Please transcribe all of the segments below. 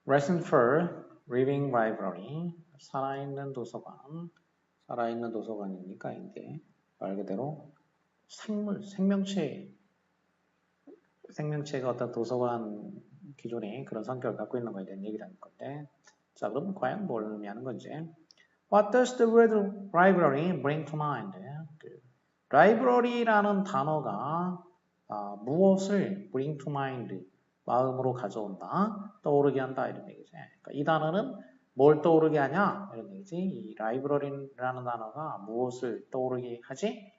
Lesson 4, Reading Library, 살아있는 도서관, 살아있는 도서관이니까 이제 말 그대로 생명체가 어떤 도서관 기존에 그런 성격을 갖고 있는 거에 대한 얘기를 하는 건데, 자, 그럼 과연 뭘 의미하는 건지. What does the word library bring to mind? library라는 단어가 무엇을 bring to mind, 마음으로 가져온다, 떠오르게 한다 이런 얘기지. 그러니까 이 단어는 뭘 떠오르게 하냐 이런 얘기지. 이 library라는 단어가 무엇을 떠오르게 하지?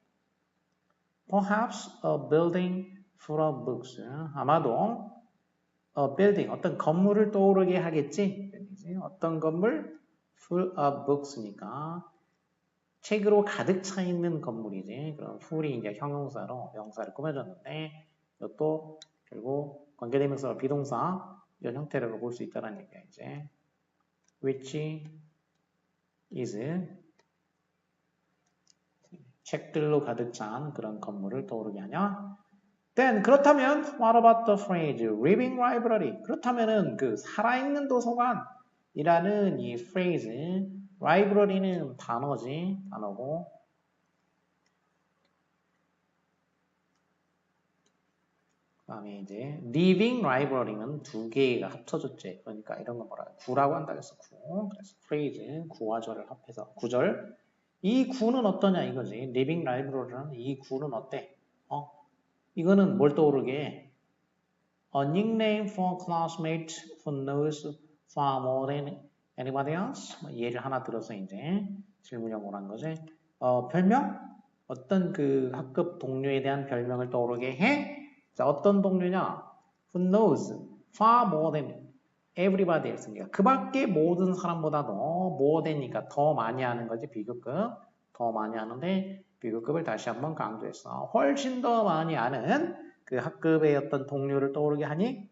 Perhaps a building full of books. 아마도 a building, 어떤 건물을 떠오르게 하겠지. 이런 얘기지. 어떤 건물? full of books니까 책으로 가득 차 있는 건물이지. 그럼 full이 이제 형용사로 명사를 꾸며줬는데 이것도 결국 관계대명사와 비동사 이런 형태로 볼 수 있다는 얘기야 이제. Which is 책들로 가득 찬 그런 건물을 떠오르게 하냐? Then 그렇다면 what about the phrase living library? 그렇다면은 그 살아있는 도서관이라는 이 phrase library는 단어지, 단어고 그 다음에 이제 living library는 두 개가 합쳐졌지. 그러니까 이런 거 뭐라 구라고 한다 그래서 구. 그래서 phrase 구와 절을 합해서 구절. 이 구는 어떠냐 이거지. living library는 이 구는 어때? 이거는 뭘 떠오르게 해? A nickname for classmate who knows far more than anybody else. 예를 하나 들어서 이제 질문형으로 한 거지. 별명? 어떤 그 학급 동료에 대한 별명을 떠오르게 해? 자, 어떤 동료냐? Who knows far more than everybody else. 그러니까 그 밖에 모든 사람보다도 more than이니까 더 많이 하는 거지, 비교급. 더 많이 하는데 비교급을 다시 한번 강조했어. 훨씬 더 많이 아는 그 학급의 어떤 동료를 떠오르게 하니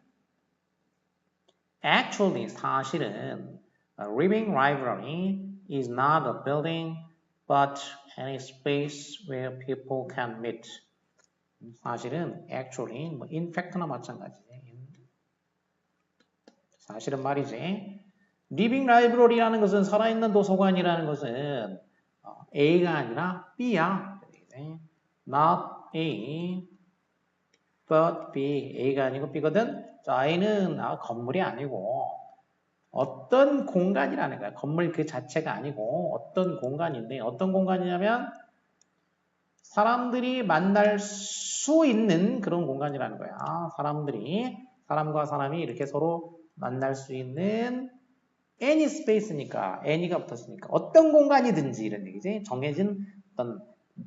Actually, 사실은 a living library is not a building but any space where people can meet. 사실은 actually, 뭐 in fact나 마찬가지지. 사실은 말이지. living library라는 것은 살아있는 도서관이라는 것은 A가 아니라 B야. Not A, but B. A가 아니고 B거든. 자, A는 건물이 아니고 어떤 공간이라는 거야. 건물 그 자체가 아니고 어떤 공간인데 어떤 공간이냐면 사람들이 만날 수 있는 그런 공간이라는 거야. 사람과 사람이 이렇게 서로 만날 수 있는 any space니까 any가 붙었으니까 어떤 공간이든지 이런 얘기지. 정해진 어떤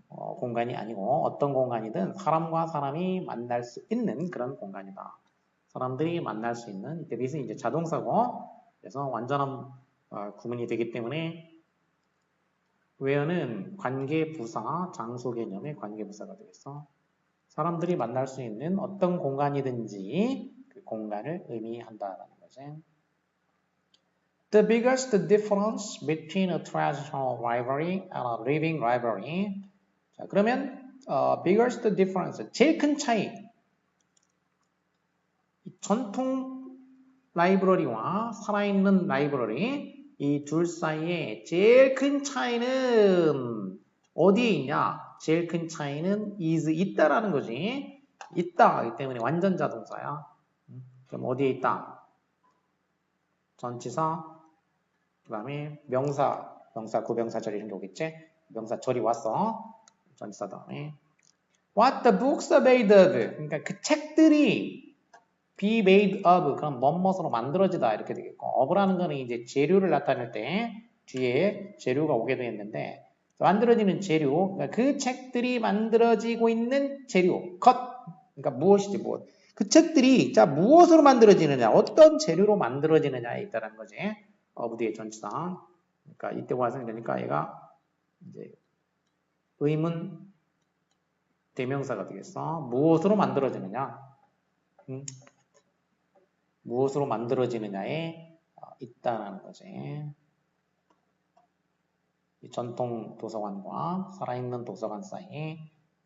공간이 아니고 어떤 공간이든 사람과 사람이 만날 수 있는 그런 공간이다. 사람들이 만날 수 있는 이때 this 이제 자동사고 그래서 완전한 구문이 되기 때문에 where는 관계부사, 장소 개념의 관계부사가 되겠어. 사람들이 만날 수 있는 어떤 공간이든지 그 공간을 의미한다라는 거지. The biggest difference between a traditional library and a living library. 자, 그러면 biggest difference, 제일 큰 차이. 전통 라이브러리와 살아있는 라이브러리 이 둘 사이에 제일 큰 차이는 어디에 있냐? 제일 큰 차이는 is 있다라는 거지. 있다 하기 때문에 완전 자동사야. 그럼 어디에 있다? 전치사, 그 다음에 명사, 구명사절 이런 게 오겠지? 명사절이 왔어. 전치사 다음에 What the books are made of. 그러니까 그 책들이 be made of, 그럼 뭐뭐으로 만들어지다 이렇게 되겠고 of라는 거는 이제 재료를 나타낼 때 뒤에 재료가 오게 되었는데 만들어지는 재료, 그러니까 그 책들이 만들어지고 있는 재료, 것, 그러니까 무엇이지 무엇. 그 책들이 자 무엇으로 만들어지느냐, 어떤 재료로 만들어지느냐에 있다는 거지. 뒤에 전치사. 그러니까 이때 완성되니까 얘가 이제 의문 대명사가 되겠어. 무엇으로 만들어지느냐? 무엇으로 만들어지느냐에 있다라는 거지. 이 전통 도서관과 살아있는 도서관 사이에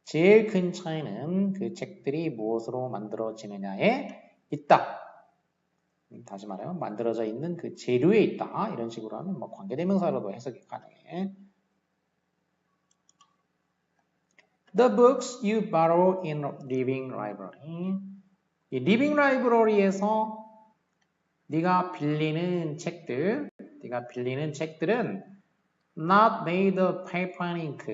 제일 큰 차이는 그 책들이 무엇으로 만들어지느냐에 있다. 다시 말하면 만들어져 있는 그 재료에 있다. 이런 식으로 하면 뭐 관계대명사로도 해석이 가능해. The books you borrow in Living Library. 이 Living Library에서 네가 빌리는 책들은 not made of paper and ink.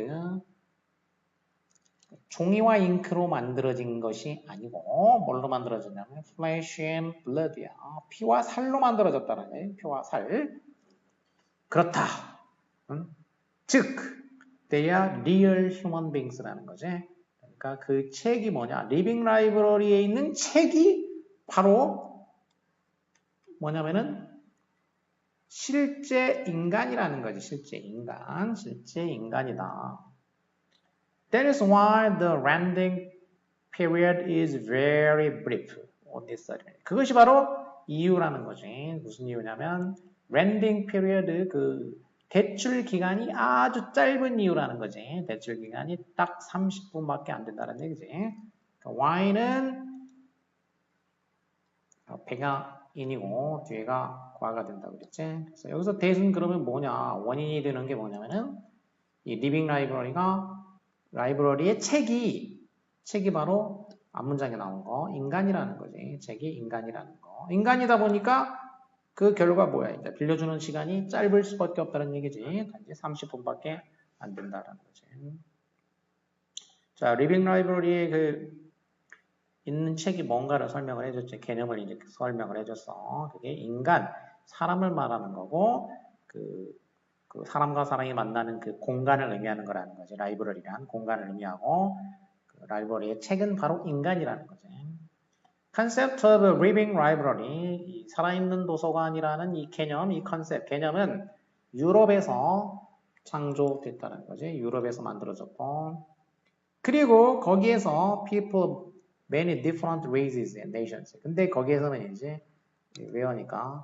종이와 잉크로 만들어진 것이 아니고 뭘로 만들어졌냐면 flesh and blood야. 피와 살로 만들어졌다는 거예요. 피와 살. 그렇다. 즉, they are real human beings라는 거지. 그러니까 그 책이 뭐냐? 리빙 라이브러리에 있는 책이 바로 뭐냐면은 실제 인간이라는 거지. 실제 인간이다. That is why the rending period is very brief on this ceremony. 그것이 바로 이유라는 거지. 무슨 이유냐면 rending period 그 대출 기간이 아주 짧은 이유라는 거지. 대출 기간이 딱 30분밖에 안 된다는 얘기지. 그러니까 Y는 배가 인이고 뒤에가 과가 된다고 그랬지. 그래서 여기서 대신 그러면 뭐냐? 원인이 되는 게 뭐냐면은 이 리빙 라이브러리의 책이 바로 앞문장에 나온 거 인간이라는 거지. 책이 인간이라는 거. 인간이다 보니까 그 결과 뭐야? 이제 빌려주는 시간이 짧을 수밖에 없다는 얘기지. 단지 30분밖에 안 된다라는 거지. 자, 리빙 라이브러리에 그 있는 책이 뭔가를 설명을 해줬지. 개념을 이제 설명을 해줬어. 그게 인간, 사람을 말하는 거고 그 사람과 사람이 만나는 그 공간을 의미하는 거라는 거지. 라이브러리란 공간을 의미하고 그 라이브러리의 책은 바로 인간이라는 거지. Concept of living library, 이 살아있는 도서관이라는 이 개념, 이 컨셉, 개념은 유럽에서 창조됐다는 거지. 유럽에서 만들어졌고 그리고 거기에서 people many different races and nations. 근데 거기에서는 이제 외우니까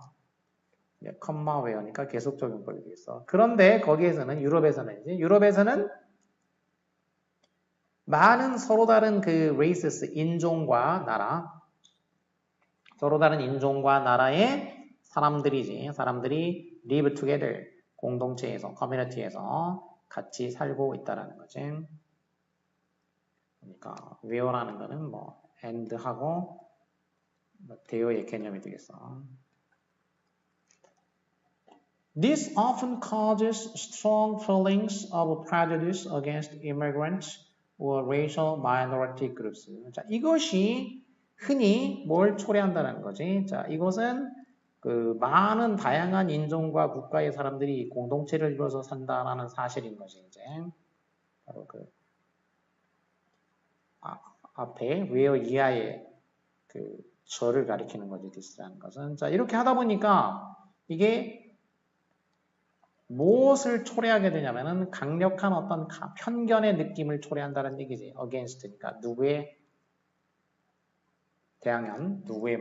컴마 외우니까 계속 적용법이 되겠어. 그런데 거기에서는 유럽에서는 많은 서로 다른 그 races 인종과 나라 서로 다른 인종과 나라의 사람들이 live together 공동체에서 커뮤니티에서 같이 살고 있다라는 거지. 그러니까 where라는 거는 뭐 and하고 대여의 개념이 되겠어. This often causes strong feelings of prejudice against immigrants or racial minority groups. 자, 이것이 흔히 뭘 초래한다는 거지. 자, 이것은 그 많은 다양한 인종과 국가의 사람들이 공동체를 이루어서 산다라는 사실인 거지. 이제 바로 그 앞에 where 이하의 그 저를 가리키는 거지. this라는 것은. 자, 이렇게 하다 보니까 이게 무엇을 초래하게 되냐면은 강력한 어떤 편견의 느낌을 초래한다는 얘기지. against, 그러니까 누구에 대항한, 누구에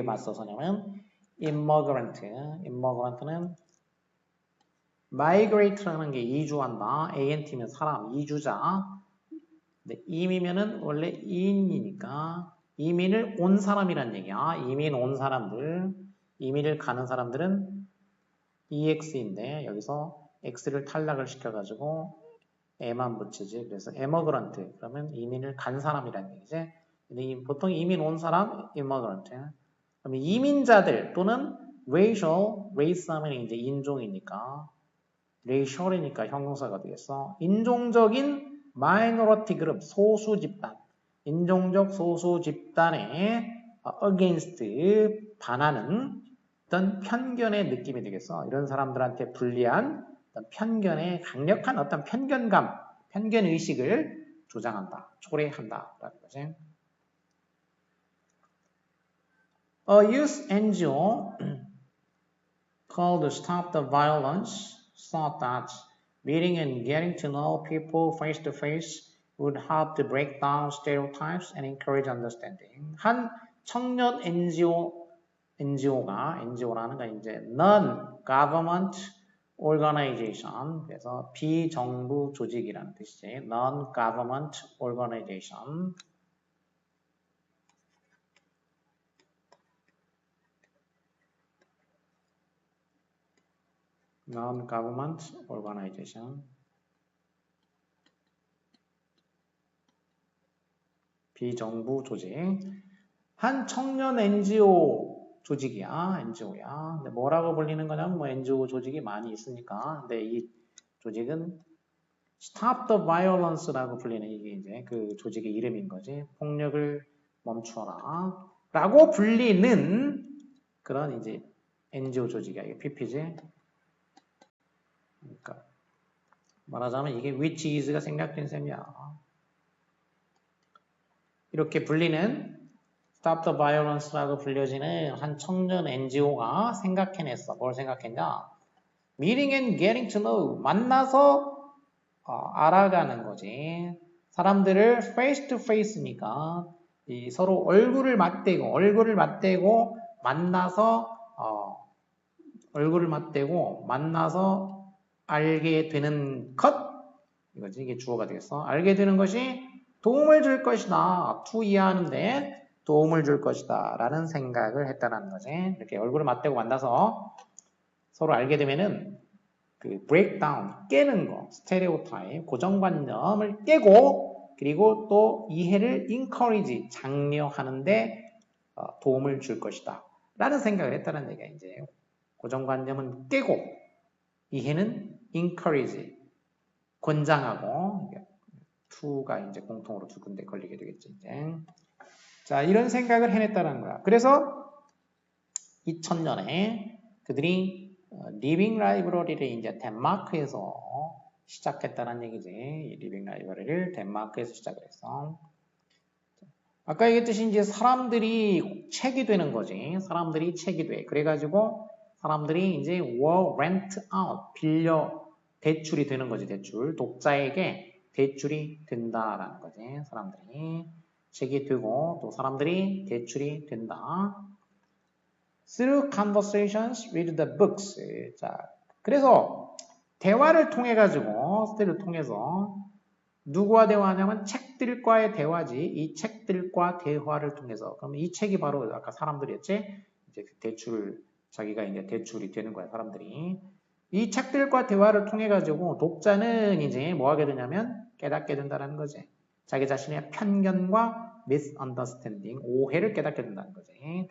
맞서서냐면 immigrant는 migrate라는 게 이주한다. ant면 사람, 이주자. 근데 임이면은 원래 인이니까 이민을 온 사람이란 얘기야. 이민 온 사람들, 이민을 가는 사람들은 EX인데 여기서 X를 탈락을 시켜가지고 M만 붙이지. 그래서 immigrant 그러면 이민을 간 사람이란 얘기지. 근데 보통 이민 온 사람 immigrant. 그러면 이민자들 또는 race 하면 이제 인종이니까 racial이니까 형용사가 되겠어. 인종적인 minority group 소수 집단. 인종적 소수 집단에 against 반하는 어떤 편견의 느낌이 되겠어. 이런 사람들한테 불리한 어떤 편견의 강력한 어떤 편견감, 편견의식을 조장한다, 초래한다라는 거지. A youth NGO called Stop the Violence thought that meeting and getting to know people face to face would help to break down stereotypes and encourage understanding. 한 청년 NGO라는 건 이제 Non-Government Organization, 그래서 비정부 조직이라는 뜻이지. Non-Government Organization. non-government organization, 비정부 조직, 한 청년 NGO 조직이야, NGO야. 근데 뭐라고 불리는 거냐면 뭐 NGO 조직이 많이 있으니까. 근데 이 조직은 Stop the Violence라고 불리는 이게 이제 그 조직의 이름인 거지. 폭력을 멈추어라. 라고 불리는 그런 이제 NGO 조직이야. 이게 PP지. 그러니까 말하자면 이게 which is가 생략된 셈이야. 이렇게 불리는 Stop the Violence라고 불려지는 한 청년 NGO가 생각해냈어. 뭘 생각했냐? Meeting and getting to know. 만나서 알아가는 거지. 사람들을 face to face니까 서로 얼굴을 맞대고 만나서 알게 되는 것 이거지. 이게 주어가 되겠어. 알게 되는 것이 도움을 줄 것이다. to 이해하는데 도움을 줄 것이다 라는 생각을 했다라는 거지. 이렇게 얼굴을 맞대고 만나서 서로 알게 되면은 그 breakdown, 깨는 거, 스테레오타입, 고정관념을 깨고 그리고 또 이해를 encourage, 장려하는데 도움을 줄 것이다 라는 생각을 했다는 얘기야. 이제 고정관념은 깨고 이해는 encourage, 권장하고 to가 이제 공통으로 두 군데 걸리게 되겠지. 이제. 자, 이런 생각을 해냈다는 거야. 그래서 2000년에 그들이 리빙 라이브러리를 이제 덴마크에서 시작했다는 얘기지. 리빙 라이브러리를 덴마크에서 시작을 했어. 아까 얘기했듯이 이제 사람들이 책이 되는 거지. 사람들이 책이 돼. 그래가지고 사람들이 이제 were rent out, 빌려 대출이 되는 거지. 대출. 독자에게 대출이 된다라는 거지. 사람들이 책이 되고 또 사람들이 대출이 된다. Through conversations with the books. 자, 그래서 대화를 통해 가지고 스테를 통해서 누구와 대화하냐면 책들과의 대화지. 이 책들과 대화를 통해서. 그러면 이 책이 바로 아까 사람들이었지. 이제 대출 자기가 이제 대출이 되는 거야 사람들이. 이 책들과 대화를 통해 가지고 독자는 이제 뭐 하게 되냐면 깨닫게 된다는 거지. 자기 자신의 편견과 misunderstanding, 오해를 깨닫게 된다는 거지.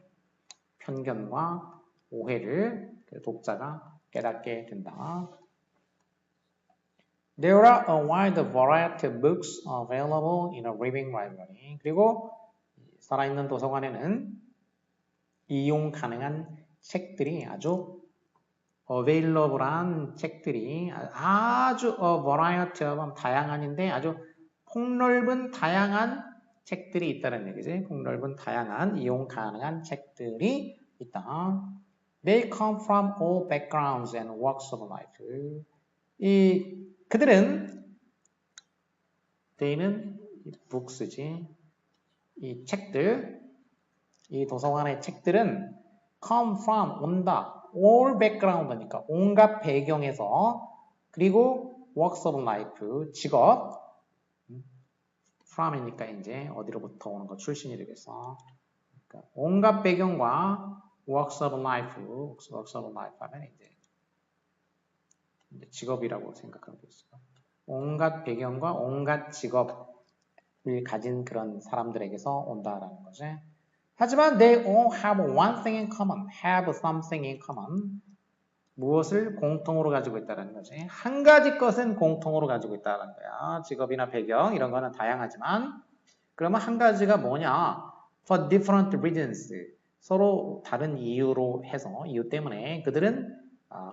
편견과 오해를 독자가 깨닫게 된다. There are a wide variety of books available in a reading library. 그리고 살아있는 도서관에는 이용 가능한 책들이 아주 available한 책들이 아주 variety of 다양한인데 아주 폭넓은 다양한 책들이 있다는 얘기지. 폭넓은 다양한 이용 가능한 책들이 있다. They come from all backgrounds and walks of life. 그들은 they는 books지. 이 책들, 이 도서관의 책들은 come from 온다. all background니까 온갖 배경에서 그리고 walks of life 직업 from이니까 이제 어디로부터 오는 거 출신이 되겠어. 그러니까 온갖 배경과 works of life 하면 이제 직업이라고 생각하면 되겠어. 온갖 배경과 온갖 직업을 가진 그런 사람들에게서 온다라는 거지. 하지만 they all have one thing in common, have something in common. 무엇을 공통으로 가지고 있다는 거지. 한 가지 것은 공통으로 가지고 있다는 거야. 직업이나 배경 이런 거는 다양하지만 그러면 한 가지가 뭐냐? For different reasons. 서로 다른 이유로 해서 이유 때문에 그들은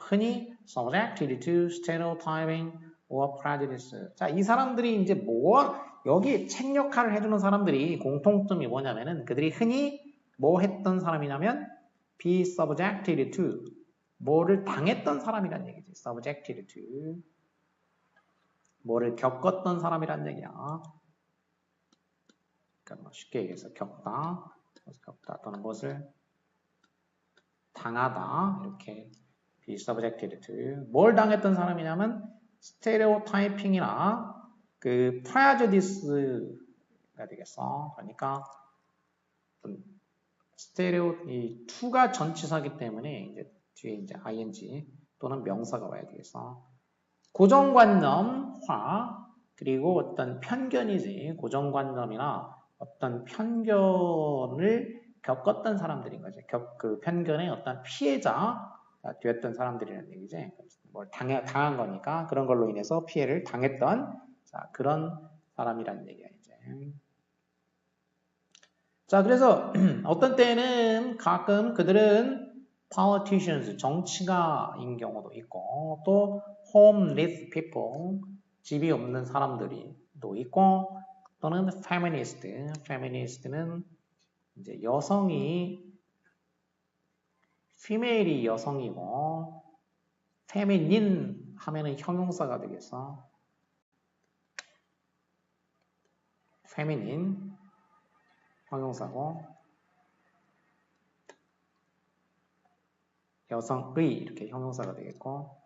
흔히 subjected to stereotyping or prejudice. 자, 이 사람들이 이제 여기 책 역할을 해주는 사람들이 공통점이 뭐냐면은 그들이 흔히 뭐 했던 사람이냐면 be subjected to 뭐를 당했던 사람이란 얘기지. subjected to 뭐를 겪었던 사람이란 얘기야. 그러니까 뭐 쉽게 얘기해서 겪다 또는 무엇을 당하다 이렇게 be subjected to 뭘 당했던 사람이냐면 스테레오타이핑이나 그 prejudice가 되겠어. 그러니까 이 to가 전치사기 때문에 이제 뒤에 이제 ing 또는 명사가 와야 되겠어. 고정관념화 그리고 어떤 편견이지. 고정관념이나 어떤 편견을 겪었던 사람들인 거지. 그 편견의 어떤 피해자가 되었던 사람들이라는 얘기지. 뭘 당한 거니까 그런 걸로 인해서 피해를 당했던 자, 그런 사람이라는 얘기야 이제. 자, 그래서 어떤 때는 가끔 그들은 politicians, 정치가인 경우도 있고 또 homeless people, 집이 없는 사람들이도 있고 또는 feminist는 이제 여성이 female이 여성이고 feminine 하면은 형용사가 되겠어. feminine 형용사고 여성의 이렇게 형용사가 되겠고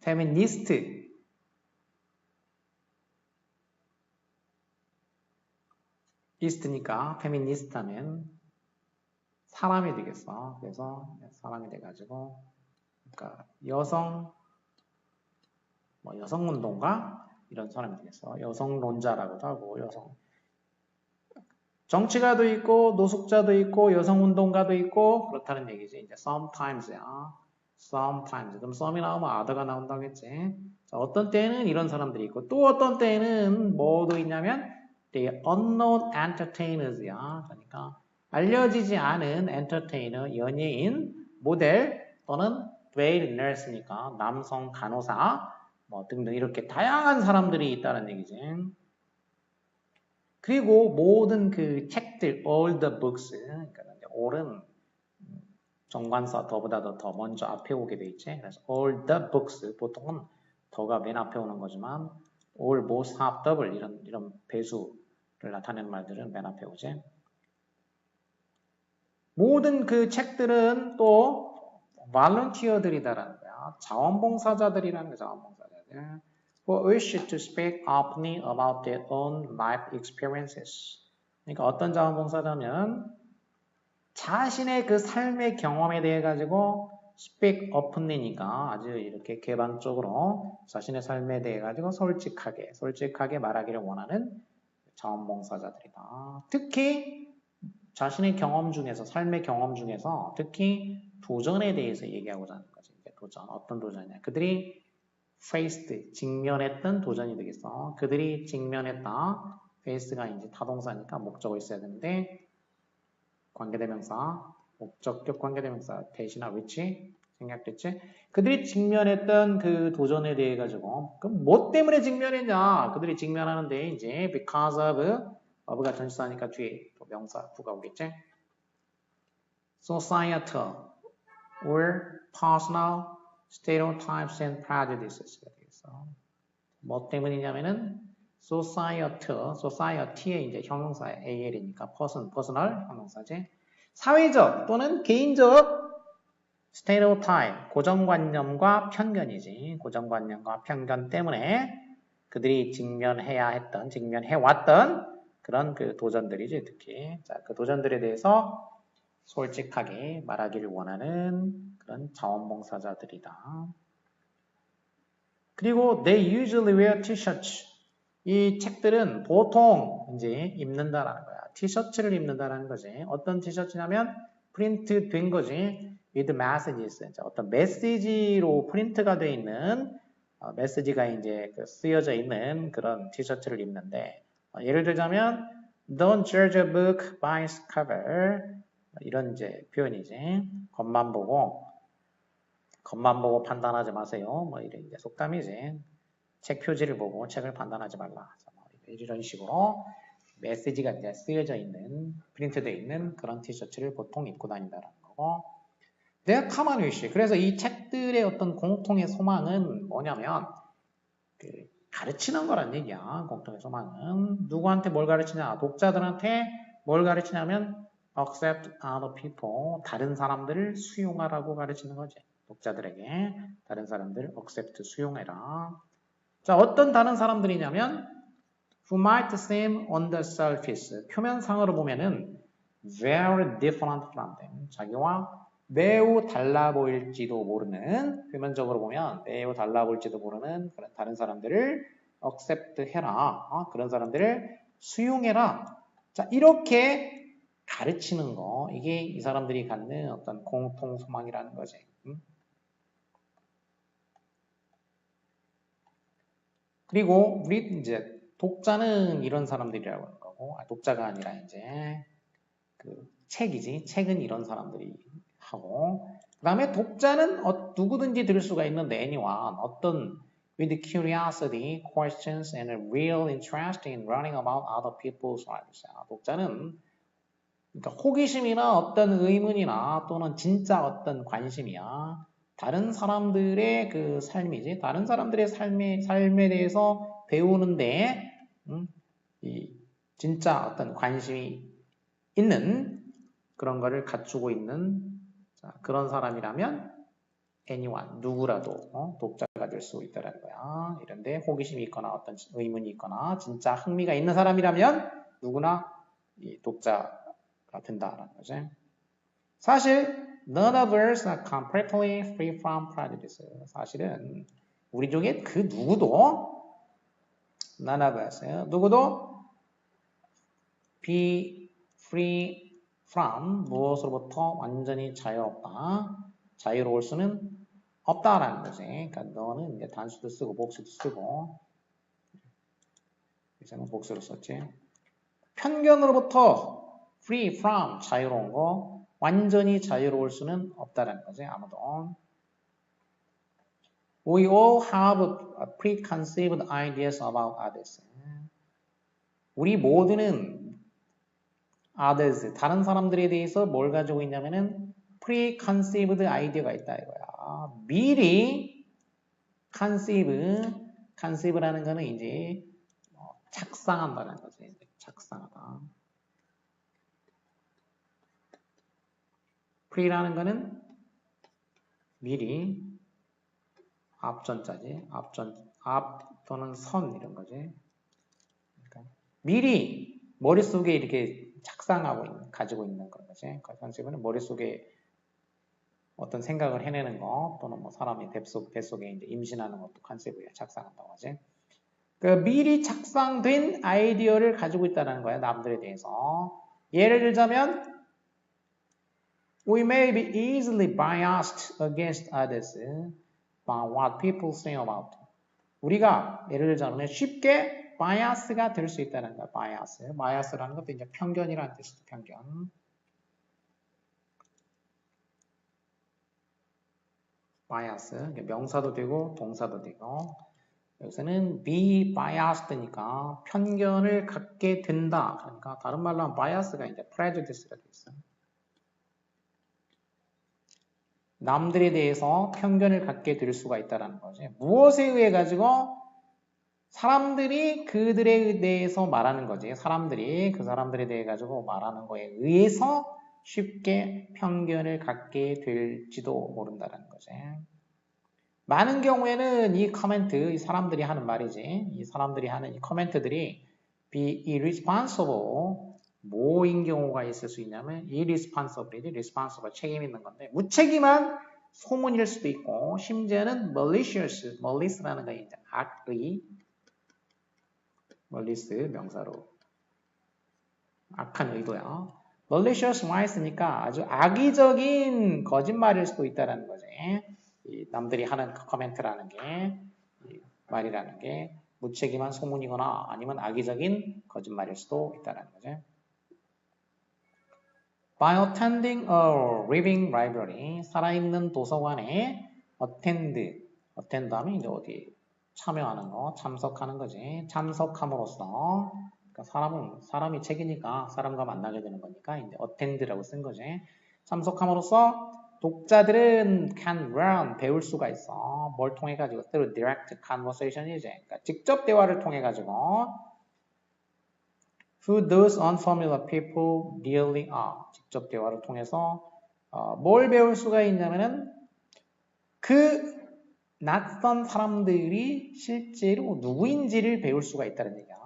feminist 이스트니까 feminist 하면 사람이 되겠어. 그래서 사람이 돼가지고 그러니까 여성 뭐 여성운동가 이런 사람이 되겠어. 여성론자라고도 하고 여성 정치가도 있고 노숙자도 있고 여성운동가도 있고 그렇다는 얘기지. 이제 sometimes야. sometimes. 그럼 some이 나오면 other가 나온다겠지. 자, 어떤 때는 이런 사람들이 있고 또 어떤 때는 뭐도 있냐면 the unknown entertainers야. 그러니까 알려지지 않은 entertainer, 연예인, 모델 또는 male nurse니까 남성 간호사 뭐 등등 이렇게 다양한 사람들이 있다는 얘기지. 그리고 모든 그 책들, all the books, 그러니까 all은 정관사 더보다도 더 먼저 앞에 오게 돼 있지. 그래서 all the books, 보통은 더가 맨 앞에 오는 거지만 all, most, half, double 이런 배수를 나타내는 말들은 맨 앞에 오지. 모든 그 책들은 또 volunteer들이다라는 거야. 자원봉사자들이라는 거야, 자원봉사자들. who wish to speak openly about their own life experiences. 그러니까 어떤 자원봉사자면 자신의 그 삶의 경험에 대해 가지고 speak openly니까 아주 이렇게 개방적으로 자신의 삶에 대해 가지고 솔직하게 말하기를 원하는 자원봉사자들이다. 특히 자신의 경험 중에서 삶의 경험 중에서 특히 도전에 대해서 얘기하고자 하는 거지. 도전 어떤 도전이냐? 그들이 faced, 직면했던 도전이 되겠어. 그들이 직면했다. face가 이제 타동사니까 목적어 있어야 되는데 관계대명사, 목적격 관계대명사 대신하 which 생략됐지? 그들이 직면했던 그 도전에 대해 가지고 그럼 뭐 때문에 직면했냐? 그들이 직면하는데 이제 because of가 전치사니까 뒤에 또 명사 구가 오겠지? societal or personal stereotypes and prejudices가 되겠어. 뭐 때문이냐면은 society의 이제 형용사 AL이니까 personal 형용사지. 사회적 또는 개인적 stereotype, 고정관념과 편견이지. 고정관념과 편견 때문에 그들이 직면해왔던 그런 그 도전들이지, 특히. 자, 그 도전들에 대해서 솔직하게 말하기를 원하는 그런 자원봉사자들이다. 그리고 they usually wear t-shirts. 이 책들은 보통 이제 입는다라는 거야. 티셔츠를 입는다라는 거지. 어떤 티셔츠냐면 프린트 된 거지. with messages. 어떤 메시지로 프린트가 돼 있는 메시지가 이제 쓰여져 있는 그런 티셔츠를 입는데 예를 들자면 don't judge a book by its cover. 이런 이제 표현이지. 겉만 보고 판단하지 마세요. 뭐 이런 이제 속담이지. 책 표지를 보고 책을 판단하지 말라. 이런 식으로 메시지가 이제 쓰여져 있는, 프린트되어 있는 그런 티셔츠를 보통 입고 다닌다는 거고. Their common wish. 그래서 이 책들의 어떤 공통의 소망은 뭐냐면 가르치는 거란 얘기야. 공통의 소망은 누구한테 뭘 가르치냐? 독자들한테 뭘 가르치냐면 accept other people. 다른 사람들을 수용하라고 가르치는 거지. 독자들에게 다른 사람들 accept 수용해라. 자, 어떤 다른 사람들이냐면 who might seem on the surface. 표면상으로 보면은 very different from them. 자기와 매우 달라 보일지도 모르는, 표면적으로 보면 매우 달라 보일지도 모르는 그런 다른 사람들을 accept 해라. 그런 사람들을 수용해라. 자, 이렇게 가르치는 거, 이게 이 사람들이 갖는 어떤 공통 소망이라는 거지. 그리고 우리 이제 독자는 이런 사람들이라고 하는 거고, 독자가 아니라 이제 그 책이지. 책은 이런 사람들이 하고, 그 다음에 독자는 누구든지 들을 수가 있는 anyone, 어떤 with curiosity, questions, and a real interest in learning about other people's lives. 독자는 그러니까 호기심이나 어떤 의문이나 또는 진짜 어떤 관심이야. 다른 사람들의 그 삶이지. 다른 사람들의 삶에 대해서 배우는데, 이 진짜 어떤 관심이 있는 그런 거를 갖추고 있는 그런 사람이라면 anyone, 누구라도 독자가 될 수 있다는 거야. 이런데 호기심이 있거나 어떤 의문이 있거나 진짜 흥미가 있는 사람이라면 누구나 이 독자가 된다라는 거지. 사실 none of us are completely free from prejudice. 사실은 우리 중에 그 누구도 none of us, 누구도 be free from 무엇으로부터 완전히 자유롭다. 자유로울 수는 없다라는 거지. 그러니까 너는 이제 단수도 쓰고 복수도 쓰고, 이제는 복수로 썼지. 편견으로부터 free from 자유로운 거, 완전히 자유로울 수는 없다라는 거지. 아무도. We all have preconceived ideas about others. 우리 모두는 others, 다른 사람들에 대해서 뭘 가지고 있냐면은 preconceived idea가 있다 이거야. 미리 conceive라는 거는 이제 착상한다는 거지. 착상하다. pre라는 거는 미리, 앞전자지. 앞 또는 선 이런 거지. 그러니까 미리 머릿속에 이렇게 착상하고 가지고 있는 그런 거지. 컨셉은 머릿속에 어떤 생각을 해내는 거 또는 뭐 사람이 뱃속에 이제 임신하는 것도 컨셉이야. 착상한다고 하지. 그 미리 착상된 아이디어를 가지고 있다는 거야. 남들에 대해서. 예를 들자면 We may be easily biased against others by what people say about them. 우리가 예를 들자면 쉽게 bias가 될 수 있다는 거야. bias라는 것도 이제 편견이라는 뜻이죠. 편견. bias, 명사도 되고 동사도 되고, 여기서는 be biased니까 편견을 갖게 된다. 그러니까 다른 말로 하면 bias가 이제 prejudice가 돼 있어. 남들에 대해서 편견을 갖게 될 수가 있다는 거지. 무엇에 의해 가지고 사람들이 그들에 대해서 말하는 거지. 사람들이 그 사람들에 대해 가지고 말하는 거에 의해서 쉽게 편견을 갖게 될지도 모른다는 거지. 많은 경우에는 이 코멘트, 이 사람들이 하는 말이지. 이 사람들이 하는 이 코멘트들이 be irresponsible, 뭐인 경우가 있을 수 있냐면 irresponsible이지. responsible, 책임 있는 건데 무책임한 소문일 수도 있고, 심지어는 malicious, malic라는 거 이제 악의, malice 명사로 악한 의도야. malicious malice니까 아주 악의적인 거짓말일 수도 있다는 거지. 이 남들이 하는 코멘트라는 게, 말이라는 게 무책임한 소문이거나 아니면 악의적인 거짓말일 수도 있다는 거지. By attending a living library, 살아있는 도서관에 attend 하면 이제 어디 참여하는 거, 참석하는 거지. 참석함으로써, 그러니까 사람이 책이니까 사람과 만나게 되는 거니까 이제 attend라고 쓴 거지. 참석함으로써 독자들은 can learn, 배울 수가 있어. 뭘 통해 가지고? through direct conversation이지. 그러니까 직접 대화를 통해 가지고 who those unfamiliar people really are. 직접 대화를 통해서 뭘 배울 수가 있냐면은 그 낯선 사람들이 실제로 누구인지를 배울 수가 있다는 얘기야.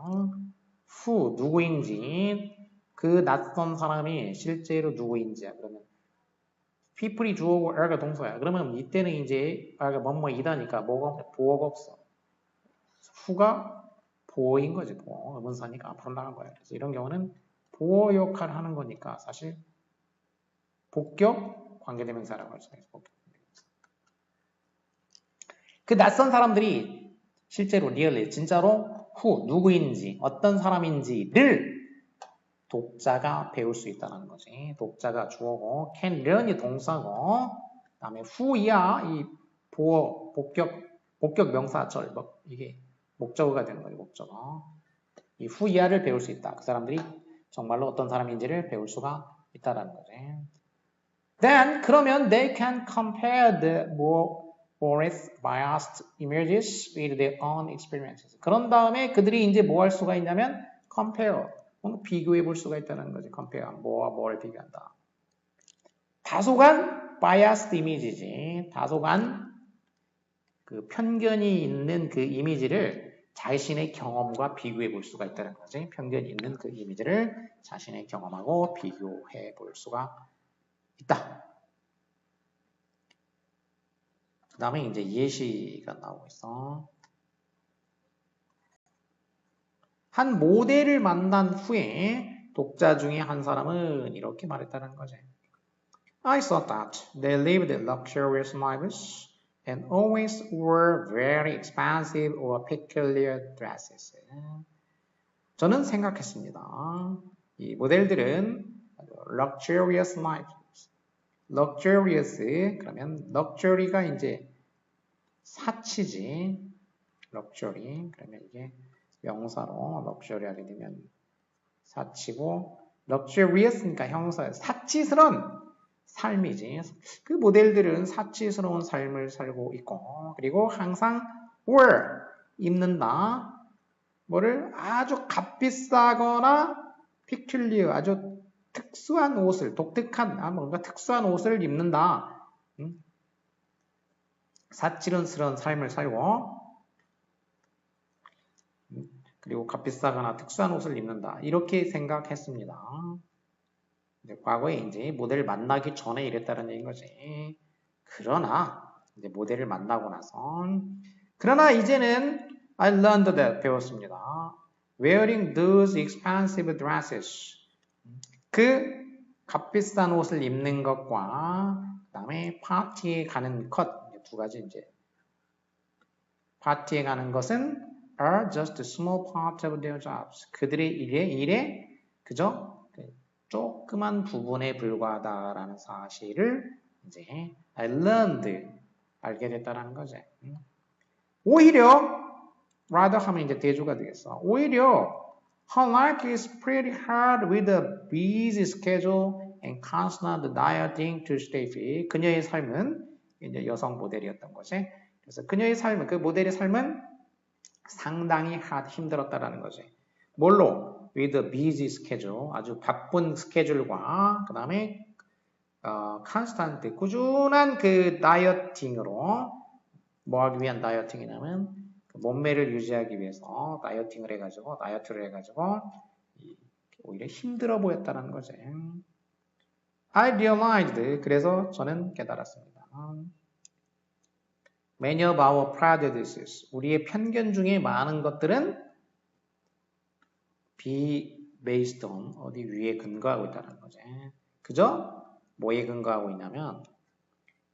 who, 누구인지, 그 낯선 사람이 실제로 누구인지야. 그러면 people이 주어고 are가 동사야. 그러면 이때는 이제 are가 뭐뭐이다니까 보어가 없어. who가 보어인 거지. 보어. 의문사니까 앞으로 나간 거야. 그래서 이런 경우는 보어 역할을 하는 거니까 사실 복격 관계대명사라고 할 수가 있어. 그 낯선 사람들이 실제로 리얼리 진짜로 who 누구인지 어떤 사람인지를 독자가 배울 수 있다는 거지. 독자가 주어고 can learn이 동사고 그다음에 who야 이 보어 복격 명사절 이게 목적어가 되는 거지. 목적어. 이 who야를 배울 수 있다. 그 사람들이 정말로 어떤 사람인지를 배울 수가 있다라는 거지. Then 그러면 they can compare the more or biased images with their own experiences. 그런 다음에 그들이 이제 뭐 할 수가 있냐면 compare, 비교해 볼 수가 있다는 거지. compare, 뭐와 뭐를 비교한다. 다소간 biased image지. 다소간 그 편견이 있는 그 이미지를 자신의 경험과 비교해 볼 수가 있다는 거지. 편견이 있는 그 이미지를 자신의 경험하고 비교해 볼 수가 있다. 그 다음에 이제 예시가 나오고 있어. 한 모델을 만난 후에 독자 중에 한 사람은 이렇게 말했다는 거지. I thought that they lived luxurious lives and always wore very expensive or peculiar dresses. 저는 생각했습니다. 이 모델들은 luxurious lives. luxurious 그러면 luxury가 이제 사치지. luxury 그러면 이게 명사로 luxury 하게 되면 사치고 luxurious니까 형사예요. 사치스러운 삶이지. 그 모델들은 사치스러운 삶을 살고 있고 그리고 항상 wear 입는다. 뭐를 아주 값비싸거나 peculiar 아주 특수한 옷을 독특한 뭔가 특수한 옷을 입는다. 사치스러운 삶을 살고 그리고 값비싸거나 특수한 옷을 입는다. 이렇게 생각했습니다. 과거에 이제 모델을 만나기 전에 이랬다는 얘기인 거지. 그러나 이제 모델을 만나고 나서 그러나 이제는 I learned that 배웠습니다. Wearing those expensive dresses 그 값비싼 옷을 입는 것과 그다음에 파티에 가는 것 두 가지 이제 파티에 가는 것은 are just a small part of their jobs. 그들의 일에 그저 조그만 부분에 불과하다라는 사실을 이제 I learned 알게 됐다라는 거지. 오히려 rather 하면 이제 대조가 되겠어. 오히려 her life is pretty hard with a busy schedule and constant dieting to stay fit. 그녀의 삶은 이제 여성 모델이었던 거지. 그래서 그녀의 삶은 그 모델의 삶은 상당히 힘들었다라는 거지. 뭘로? With a busy schedule, 아주 바쁜 스케줄과 그 다음에 constant, 꾸준한 그 다이어팅으로 뭐 하기 위한 다이어팅이냐면 그 몸매를 유지하기 위해서 다이어팅을 해가지고 다이어트를 해가지고 오히려 힘들어 보였다는 거지. I realized, 그래서 저는 깨달았습니다. Many of our prejudices, 우리의 편견 중에 많은 것들은 be based on, 어디 위에 근거하고 있다는 거지. 그죠? 뭐에 근거하고 있냐면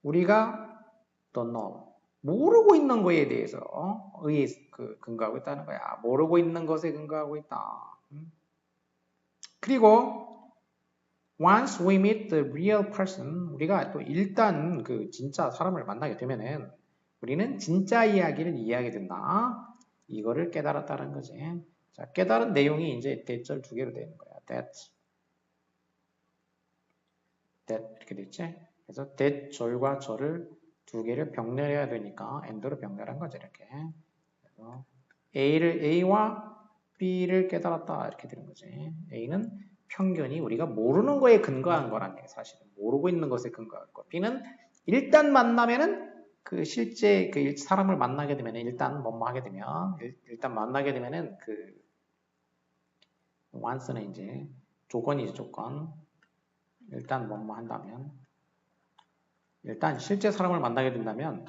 우리가 don't know, 모르고 있는 거에 대해서 근거하고 있다는 거야. 모르고 있는 것에 근거하고 있다. 그리고 once we meet the real person, 우리가 또 일단 그 진짜 사람을 만나게 되면은 우리는 진짜 이야기를 이해하게 된다. 이거를 깨달았다는 거지. 자, 깨달은 내용이 이제 대절 두 개로 되는 거야. that 이렇게 됐지? 그래서 that 절과 절을 두 개를 병렬해야 되니까 and로 병렬한 거지 이렇게. 그래서 A와 B를 깨달았다 이렇게 되는 거지. A는 편견이 우리가 모르는 거에 근거한 거란 얘기 사실은 모르고 있는 것에 근거한 거. B는 일단 만나면은 그 실제 그 사람을 만나게 되면 일단 뭐뭐 하게 되면 일단 만나게 되면은 그 once는 이제 조건이지, 조건. 일단 뭐뭐 한다면. 일단 실제 사람을 만나게 된다면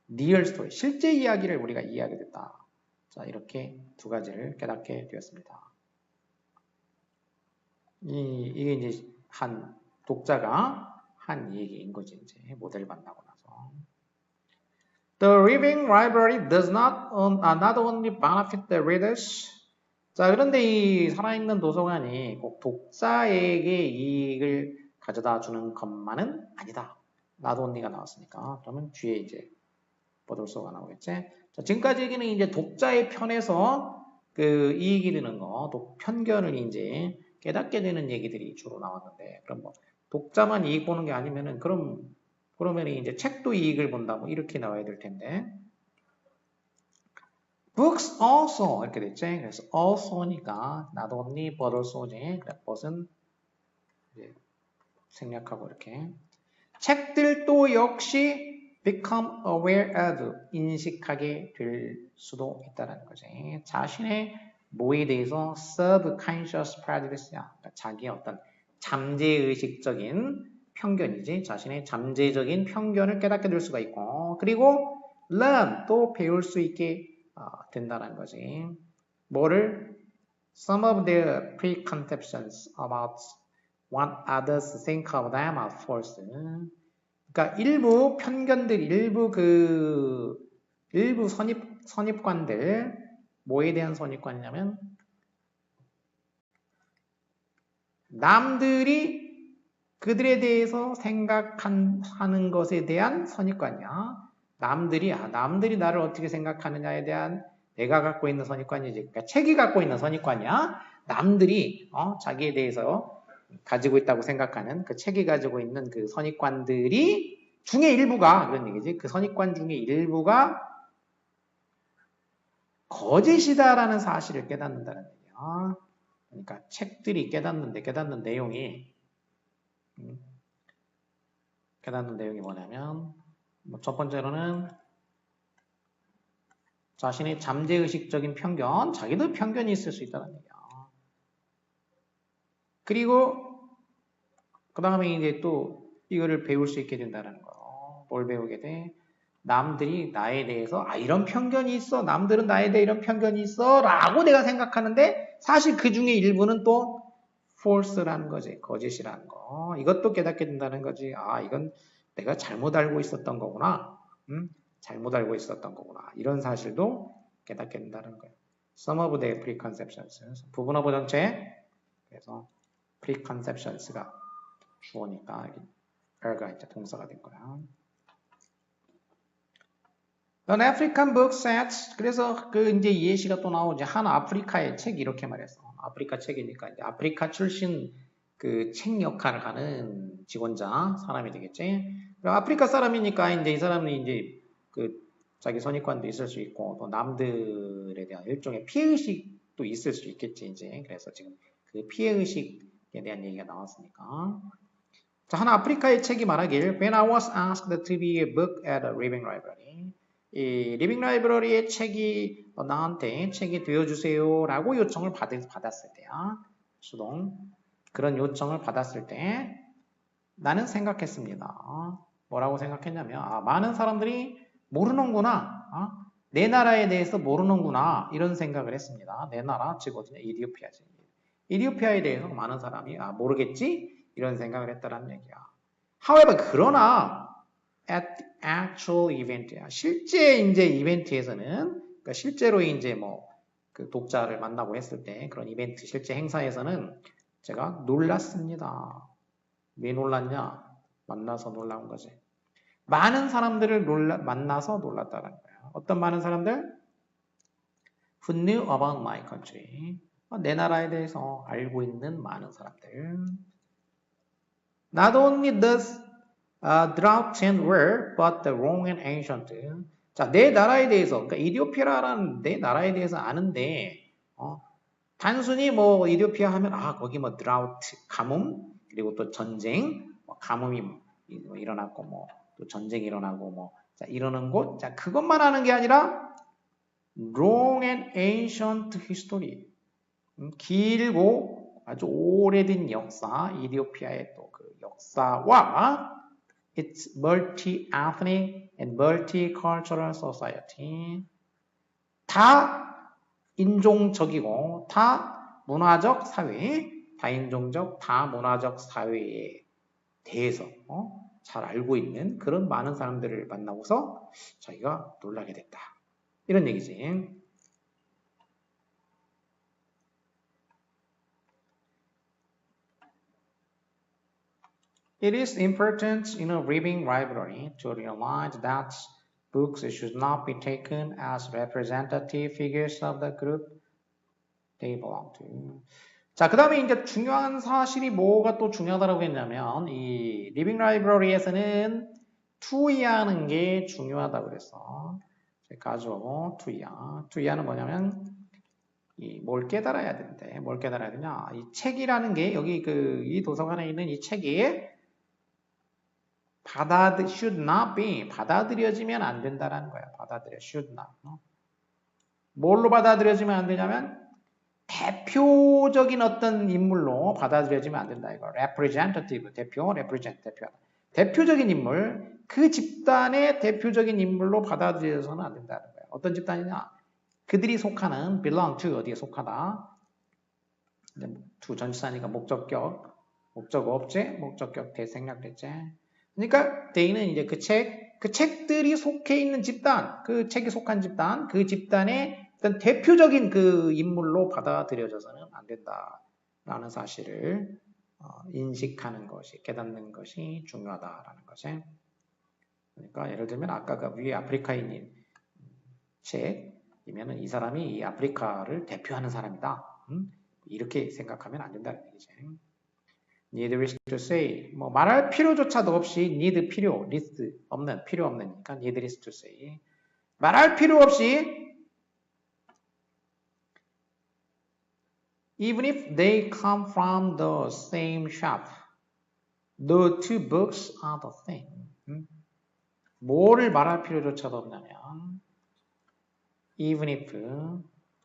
리얼 스토리, 실제 이야기를 우리가 이해하게 됐다. 자, 이렇게 두 가지를 깨닫게 되었습니다. 이게 이제 한 독자가 한 얘기인 거지, 이제 모델을 만나고 나서. The Living Library does not only benefit the readers. 자, 그런데 이 살아있는 도서관이 꼭 독자에게 이익을 가져다 주는 것만은 아니다. not only가 나왔으니까. 그러면 뒤에 이제 버들소가 나오겠지. 자, 지금까지 얘기는 이제 독자의 편에서 그 이익이 되는 거, 또 편견을 이제 깨닫게 되는 얘기들이 주로 나왔는데, 그럼 뭐 독자만 이익 보는 게 아니면은 그러면 이제 책도 이익을 본다, 뭐 이렇게 나와야 될 텐데. Books also 이렇게 됐지. 그래서 also니까 not only but also지. but은 이제 생략하고 이렇게. 책들도 역시 become aware of, 인식하게 될 수도 있다는 거지. 자신의 뭐에 대해서 subconscious prejudice야. 그러니까 자기의 어떤 잠재의식적인 편견이지. 자신의 잠재적인 편견을 깨닫게 될 수가 있고, 그리고 learn, 또 배울 수 있게 된다는 거지. 뭐를? Some of their preconceptions about what others think of them are false. 그러니까 일부 편견들, 일부 선입관들, 뭐에 대한 선입관이냐면 남들이 그들에 대해서 생각하는 것에 대한 선입관이야. 남들이 나를 어떻게 생각하느냐에 대한 내가 갖고 있는 선입관이지. 그러니까 책이 갖고 있는 선입관이야. 남들이 자기에 대해서 가지고 있다고 생각하는 그 책이 가지고 있는 그 선입관들이 중에 일부가 그런 얘기지. 그 선입관 중에 일부가 거짓이다라는 사실을 깨닫는다는 얘기야. 그러니까 책들이 깨닫는 내용이 뭐냐면 첫 번째로는 자신의 잠재의식적인 편견, 자기도 편견이 있을 수 있다는 얘기야. 그리고 그 다음에 이제 또 이거를 배울 수 있게 된다는 거. 뭘 배우게 돼? 남들이 나에 대해서 이런 편견이 있어. 남들은 나에 대해 이런 편견이 있어. 라고 내가 생각하는데 사실 그 중에 일부는 또 false라는 거지. 거짓이라는 거. 이것도 깨닫게 된다는 거지. 이건 내가 잘못 알고 있었던 거구나. 잘못 알고 있었던 거구나. 이런 사실도 깨닫게 된다는 거예요. Some of the preconceptions. 부분어보 전체. 그래서 preconceptions가 주어니까 are가 이제 동사가 된 거야. An African book says, 그래서 그 이제 예시가 또 나오지. 한 아프리카의 책 이렇게 말했어. 아프리카 책이니까 이제 아프리카 출신 그 책 역할을 하는 직원자 사람이 되겠지. 아프리카 사람이니까 이제 이 사람은 이제 그 자기 선입관도 있을 수 있고 또 남들에 대한 일종의 피해의식도 있을 수 있겠지 이제. 그래서 지금 그 피해의식에 대한 얘기가 나왔으니까. 자, 한 아프리카의 책이 말하길 When I was asked to be a book at a living library, 이 리빙 라이브러리의 책이 나한테 책이 되어주세요 라고 요청을 받았을 때야. 수동. 그런 요청을 받았을 때 나는 생각했습니다. 뭐라고 생각했냐면 많은 사람들이 모르는구나. 내 나라에 대해서 모르는구나. 이런 생각을 했습니다. 내 나라, 즉 어디냐? 이디오피아지. 이디오피아에 대해서 많은 사람이 모르겠지? 이런 생각을 했다라는 얘기야. However, 그러나 at the actual event야. 실제 이제 이벤트에서는, 그러니까 실제로 이제 그 독자를 만나고 했을 때 그런 이벤트, 실제 행사에서는 제가 놀랐습니다. 왜 놀랐냐? 만나서 놀라운 거지. 많은 사람들을 만나서 놀랐다는 거야. 어떤 많은 사람들? Who knew about my country. 내 나라에 대해서 알고 있는 많은 사람들. Not only does drought and war, but the wrong and ancient. 자, 내 나라에 대해서, 그러니까 이디오피아라는 내 나라에 대해서 아는데, 단순히 이디오피아 하면 거기 drought, 가뭄, 그리고 또 전쟁, 가뭄이 일어났고 또 전쟁이 일어나고 자, 이러는 곳, 자, 그것만 아는 게 아니라 wrong and ancient history. 길고 아주 오래된 역사, 이디오피아의 또 그 역사와 its multi-ethnic and multicultural society. 다 인종적이고 다 문화적 사회, 다인종적, 다문화적 사회에 대해서 잘 알고 있는 그런 많은 사람들을 만나고서 자기가 놀라게 됐다. 이런 얘기지. It is important in a reading library to realize that books should not be taken as representative figures of the group they belong to. 자, 그 다음에 이제 중요한 사실이 뭐가 또 중요하다고 했냐면, 이 리빙 라이브러리에서는 투이하는 게 중요하다고 그랬어. 가져오고 투이하. 투이하는 뭐냐면, 뭘 깨달아야 된대. 뭘 깨달아야 되냐. 이 책이라는 게, 여기 이 도서관에 있는 이 책이 should not be, 받아들여지면 안 된다라는 거야. should not. 뭘로 받아들여지면 안 되냐면, 대표적인 어떤 인물로 받아들여지면 안 된다. 이거 representative, 대표적인 인물, 그 집단의 대표적인 인물로 받아들여서는 안 된다는 거예요. 어떤 집단이냐? 그들이 속하는 belong to, 어디에 속하다. to 전치사니까 목적격, 목적 obj, 목적격 대생략됐지. 그러니까 they는 이제 그 책들이 속해 있는 집단, 그 책이 속한 집단, 그 집단의 어떤 대표적인 그 인물로 받아들여져서는 안 된다라는 사실을 인식하는 것이, 깨닫는 것이 중요하다라는 것이. 그러니까 예를 들면 아까 그 위에 아프리카인인 책이면은 이 사람이 이 아프리카를 대표하는 사람이다. 이렇게 생각하면 안 된다는 얘기죠. needless to say, 뭐 말할 필요조차도 없이 need 필요, list 없는, 필요 없는니까 needless to say. 말할 필요 없이 even if they come from the same shop, the two books are the same. 뭐를 말할 필요조차도 없냐면 even if,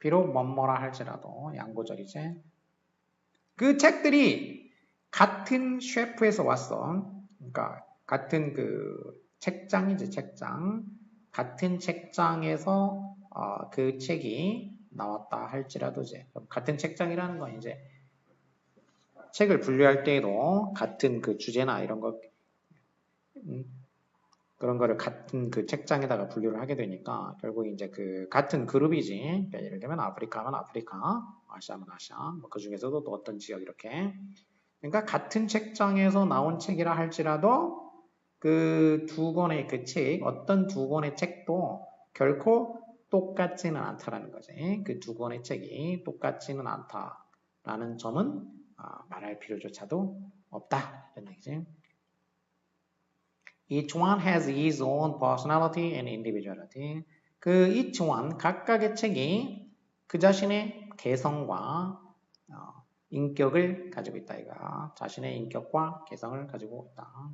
비록 뭐뭐라 할지라도 양보절이지. 그 책들이 같은 셰프에서 왔어. 그러니까 같은 그 책장이지, 책장. 같은 책장에서 그 책이 나왔다 할지라도 이제 같은 책장이라는 건 이제 책을 분류할 때에도 같은 그 주제나 이런 거 그런 거를 같은 그 책장에다가 분류를 하게 되니까 결국 이제 그 같은 그룹이지. 그러니까 예를 들면 아프리카면 아프리카, 아시아면 아시아, 뭐 그 중에서도 또 어떤 지역 이렇게. 그러니까 같은 책장에서 나온 책이라 할지라도 그 두 권의 그 책, 어떤 두 권의 책도 결코 똑같지는 않다라는 거지. 그 두 권의 책이 똑같지는 않다라는 점은 말할 필요조차도 없다. 이런 얘기지. Each one has his own personality and individuality. 그 each one, 각각의 책이 그 자신의 개성과 인격을 가지고 있다. 이가 자신의 인격과 개성을 가지고 있다.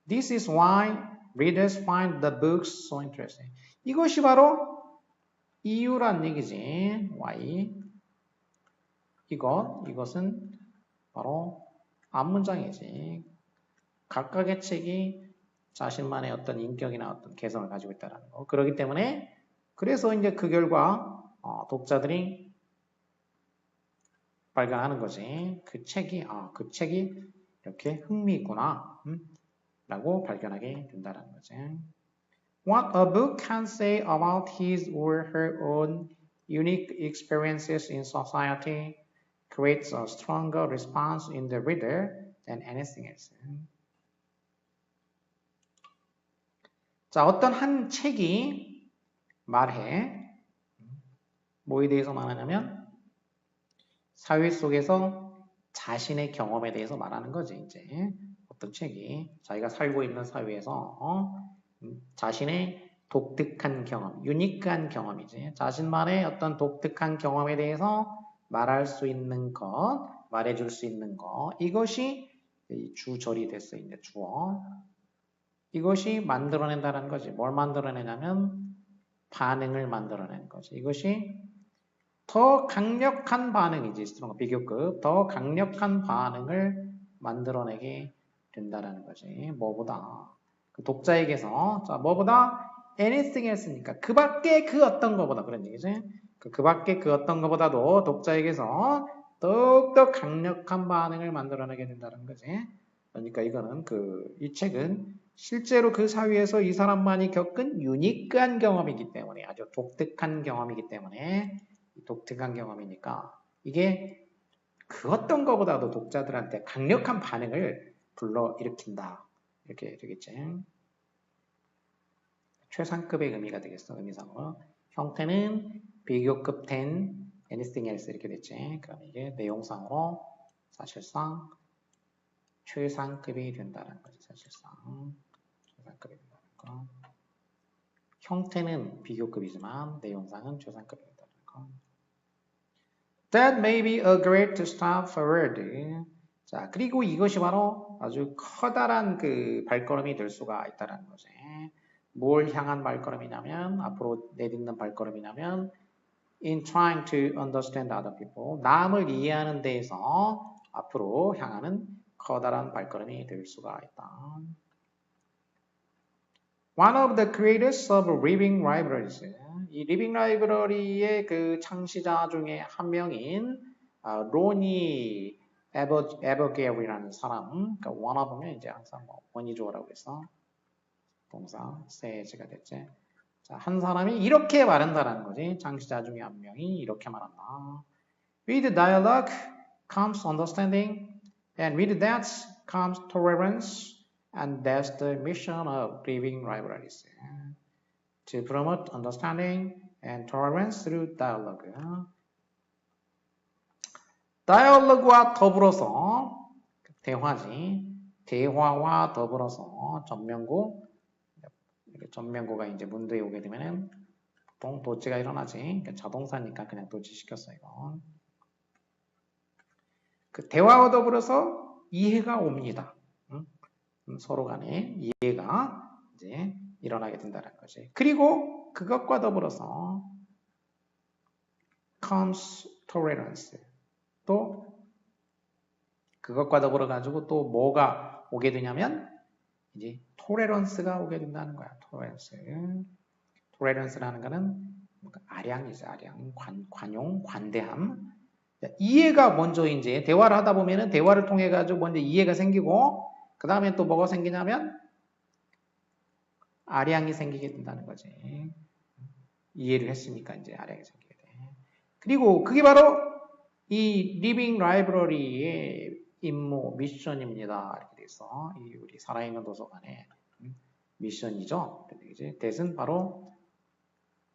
This is why readers find the books so interesting. 이것이 바로 이유란 얘기지. Why? 이것은 바로 앞문장이지. 각각의 책이 자신만의 어떤 인격이나 어떤 개성을 가지고 있다는 거. 그렇기 때문에 그래서 이제 그 결과 독자들이 발견하는 거지. 그 책이 이렇게 흥미있구나 라고 발견하게 된다는 거지. What a book can say about his or her own unique experiences in society creates a stronger response in the reader than anything else. 자, 어떤 한 책이 말해. 뭐에 대해서 말하냐면 사회 속에서 자신의 경험에 대해서 말하는 거지. 이제 어떤 책이 자기가 살고 있는 사회에서 자신의 독특한 경험, 유니크한 경험이지. 자신만의 어떤 독특한 경험에 대해서 말할 수 있는 것, 말해줄 수 있는 것. 이것이 주절이 됐어. 이제 주어. 이것이 만들어낸다는 거지. 뭘 만들어내냐면 반응을 만들어내는 거지. 이것이 더 강력한 반응이지, 스트롱 비교급. 더 강력한 반응을 만들어내게 된다라는 거지. 뭐보다. 그 독자에게서, 자, 뭐보다 anything else니까 그 밖에 그 어떤 거보다 그런 얘기지. 그 밖에 그 어떤 거보다도 독자에게서 더욱더 강력한 반응을 만들어내게 된다는 거지. 그러니까 이거는 이 책은 실제로 그 사회에서 이 사람만이 겪은 유니크한 경험이기 때문에, 아주 독특한 경험이기 때문에, 독특한 경험이니까 이게 그 어떤 거보다도 독자들한테 강력한 반응을 불러일으킨다. 이렇게 되겠지. 최상급의 의미가 되겠어, 의미상으로. 형태는 비교급 10, anything else 이렇게 됐지. 그럼 이게 내용상으로 사실상 최상급이 된다는 거지, 사실상. 최상급이 된다는 거. 형태는 비교급이지만 내용상은 최상급이 된다는 거. That may be a great step forward. 자, 그리고 이것이 바로 아주 커다란 그 발걸음이 될 수가 있다는 거지. 뭘 향한 발걸음이냐면, 앞으로 내딛는 발걸음이냐면, in trying to understand other people. 남을 이해하는 데에서 앞으로 향하는 커다란 발걸음이 될 수가 있다. One of the creators of Living Libraries. 이 리빙 라이브러리의 그 창시자 중에 한 명인 로니 에버게어이라는 사람, 그러니까 one of면 이제 항상 뭐 원이조라고 해서 동사 세제가 됐지. 자, 한 사람이 이렇게 말한다라는 거지. 창시자 중에 한 명이 이렇게 말한다. With dialogue comes understanding, and with that comes tolerance, and that's the mission of Living Libraries. To promote understanding and tolerance through dialogue. 다이얼로그와 더불어서 대화지. 대화와 더불어서 전면고. 전면고가 이제 문도에 오게 되면은 보통 도치가 일어나지. 그러니까 자동사니까 그냥 도치시켰어 이거. 그 대화와 더불어서 이해가 옵니다. 서로 간에 이해가 이제 일어나게 된다는 거지. 그리고 그것과 더불어서 comes tolerance. 또 그것과 더불어 가지고 또 뭐가 오게 되냐면 이제 tolerance가 오게 된다는 거야. tolerance라는 거는 아량이죠. 아량, 관용, 관대함. 이해가 먼저 이제 대화를 하다 보면은 대화를 통해 가지고 먼저 이해가 생기고 그 다음에 또 뭐가 생기냐면 아량이 생기게 된다는 거지. 이해를 했으니까 이제 아량이 생기게 돼. 그리고 그게 바로 이 리빙 라이브러리의 임무, 미션입니다. 이렇게 돼 있어. 이 우리 살아있는 도서관의 미션이죠. 대신 바로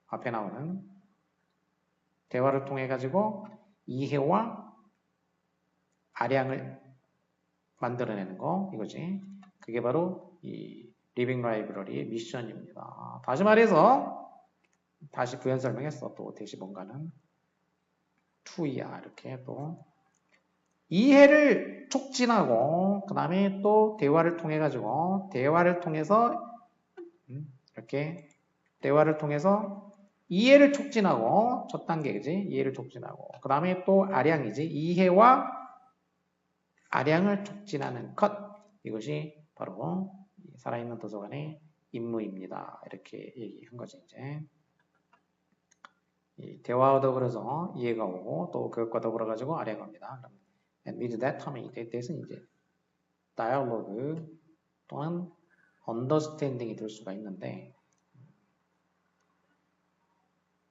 앞에 나오는 대화를 통해 가지고 이해와 아량을 만들어내는 거 이거지. 그게 바로 이 리빙 라이브러리의 미션입니다. 다시 말해서 다시 부연 설명했어. 또 대시 뭔가는 투이야 이렇게 또 이해를 촉진하고 그 다음에 또 대화를 통해 가지고 대화를 통해서 이렇게 대화를 통해서 이해를 촉진하고 첫 단계지 이해를 촉진하고 그 다음에 또 아량이지 이해와 아량을 촉진하는 것 이것이 바로 살아있는 도서관의 임무입니다. 이렇게 얘기한 거지 이제 대화와 더불어서 이해가 오고 또 그것과 더불어 가지고 아량이 옵니다. And with that 하면 대신 이제 dialogue 또는 understanding이 될 수가 있는데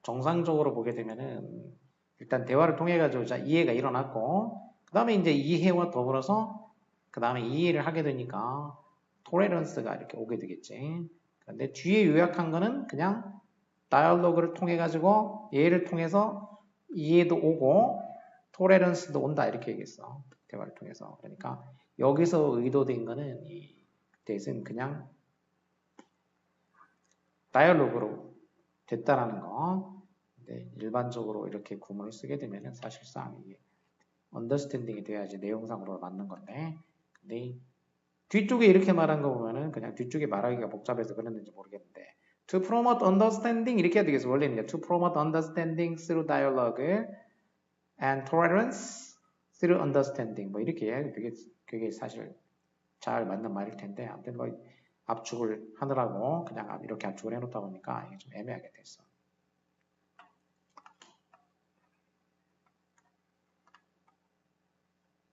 정상적으로 보게 되면은 일단 대화를 통해 가지고 이해가 일어났고 그 다음에 이제 이해와 더불어서 그 다음에 이해를 하게 되니까 토레런스가 이렇게 오게 되겠지. 근데 뒤에 요약한 거는 그냥 다이얼로그를 통해 가지고 예를 통해서 이해도 오고 토레런스도 온다 이렇게 얘기했어. 대화를 통해서. 그러니까 여기서 의도된 거는 이 대신 그냥 다이얼로그로 됐다라는 거. 근데 일반적으로 이렇게 구문을 쓰게 되면은 사실상 이게 언더스탠딩이 돼야지 내용상으로 맞는 건데 근데 뒤쪽에 이렇게 말한 거 보면은 그냥 뒤쪽에 말하기가 복잡해서 그랬는지 모르겠는데 To promote understanding 이렇게 해야 되겠어. 원래는 to promote understanding through dialogue and tolerance through understanding 뭐 이렇게 해. 그게 사실 잘 맞는 말일 텐데 아무튼 뭐 압축을 하느라고 그냥 이렇게 압축을 해놓다 보니까 이게 좀 애매하게 됐어.